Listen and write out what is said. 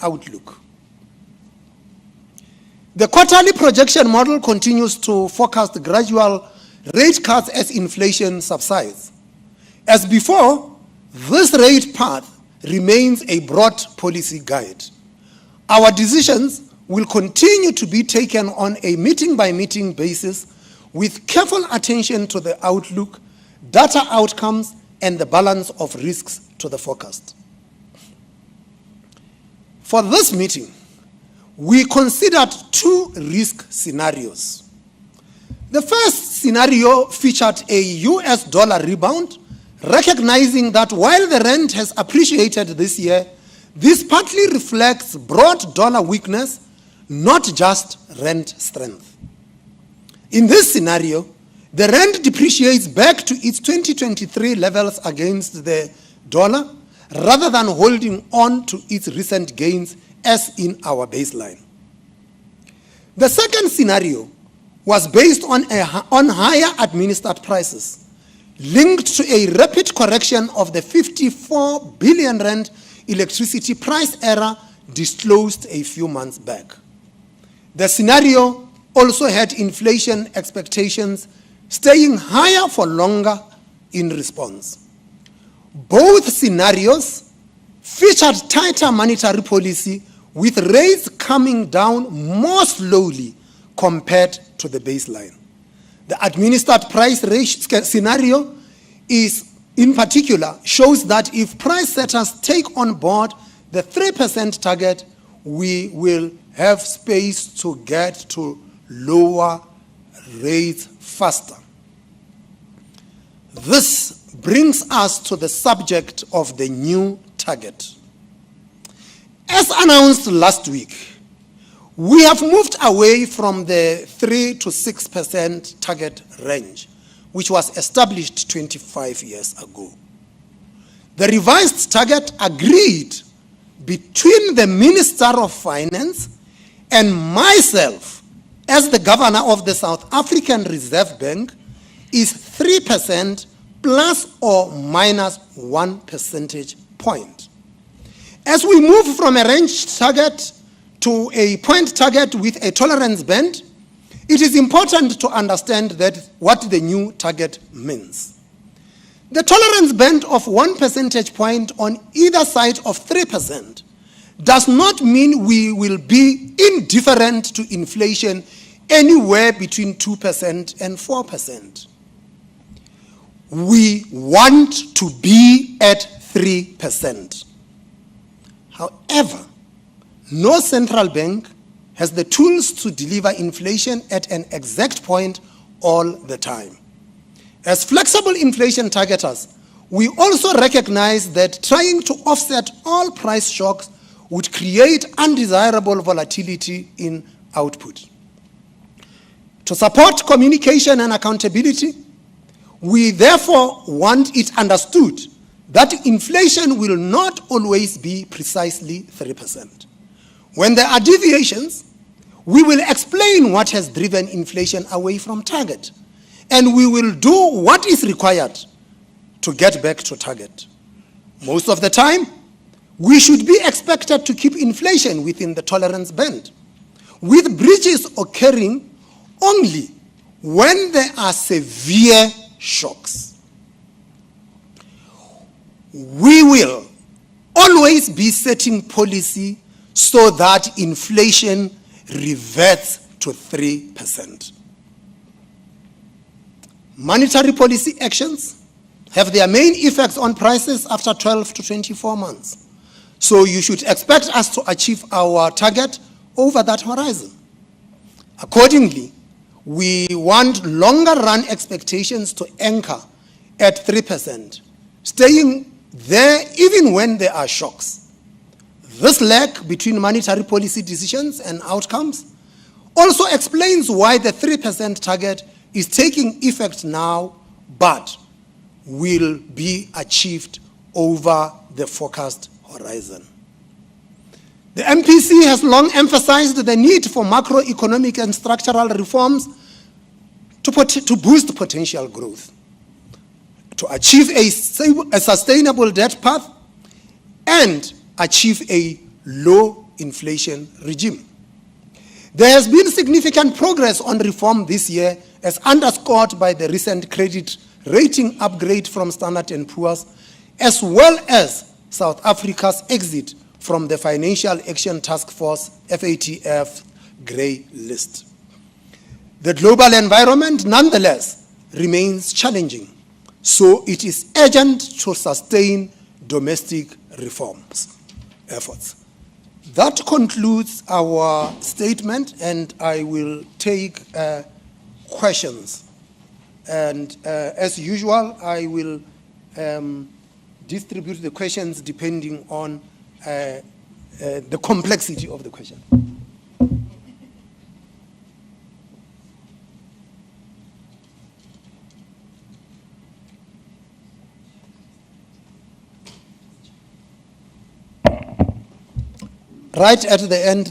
outlook. The quarterly projection model continues to forecast gradual rate cuts as inflation subsides. As before, this rate path remains a broad policy guide. Our decisions will continue to be taken on a meeting-by-meeting basis with careful attention to the outlook, data outcomes, and the balance of risks to the forecast. For this meeting, we considered two risk scenarios. The first scenario featured a US dollar rebound, recognizing that while the rand has appreciated this year, this partly reflects broad dollar weakness, not just rand strength. In this scenario, the rand depreciates back to its 2023 levels against the dollar, rather than holding on to its recent gains as in our baseline. The second scenario was based on higher administered prices, linked to a rapid correction of the 54 billion rand electricity price error disclosed a few months back. The scenario also had inflation expectations staying higher for longer in response. Both scenarios featured tighter monetary policy, with rates coming down more slowly compared to the baseline. The administered price scenario in particular shows that if price setters take on board the 3% target, we will have space to get to lower rates faster. This brings us to the subject of the new target. As announced last week, we have moved away from the 3 to 6% target range, which was established 25 years ago. The revised target agreed between the Minister of Finance and myself as the Governor of the South African Reserve Bank is 3% plus or minus 1 percentage point. As we move from a range target to a point target with a tolerance band, it is important to understand that what the new target means. The tolerance band of 1 percentage point on either side of 3% does not mean we will be indifferent to inflation anywhere between 2% and 4%. We want to be at 3%. However, no central bank has the tools to deliver inflation at an exact point all the time. As flexible inflation targeters, we also recognize that trying to offset all price shocks would create undesirable volatility in output. To support communication and accountability, we therefore want it understood that inflation will not always be precisely 3%. When there are deviations, we will explain what has driven inflation away from target, and we will do what is required to get back to target. Most of the time, we should be expected to keep inflation within the tolerance band, with breaches occurring only when there are severe shocks. We will always be setting policy so that inflation reverts to 3%. Monetary policy actions have their main effects on prices after 12 to 24 months. So you should expect us to achieve our target over that horizon. Accordingly, we want longer run expectations to anchor at 3%, staying there even when there are shocks. This lag between monetary policy decisions and outcomes also explains why the 3% target is taking effect now, but will be achieved over the forecast horizon. The MPC has long emphasized the need for macroeconomic and structural reforms to boost potential growth, to achieve a sustainable debt path, and achieve a low inflation regime. There has been significant progress on reform this year, as underscored by the recent credit rating upgrade from Standard & Poor's, as well as South Africa's exit from the Financial Action Task Force, FATF, grey list. The global environment, nonetheless, remains challenging, so it is urgent to sustain domestic reforms efforts. That concludes our statement, and I will take questions. And as usual, I will distribute the questions depending on the complexity of the question. Right at the end,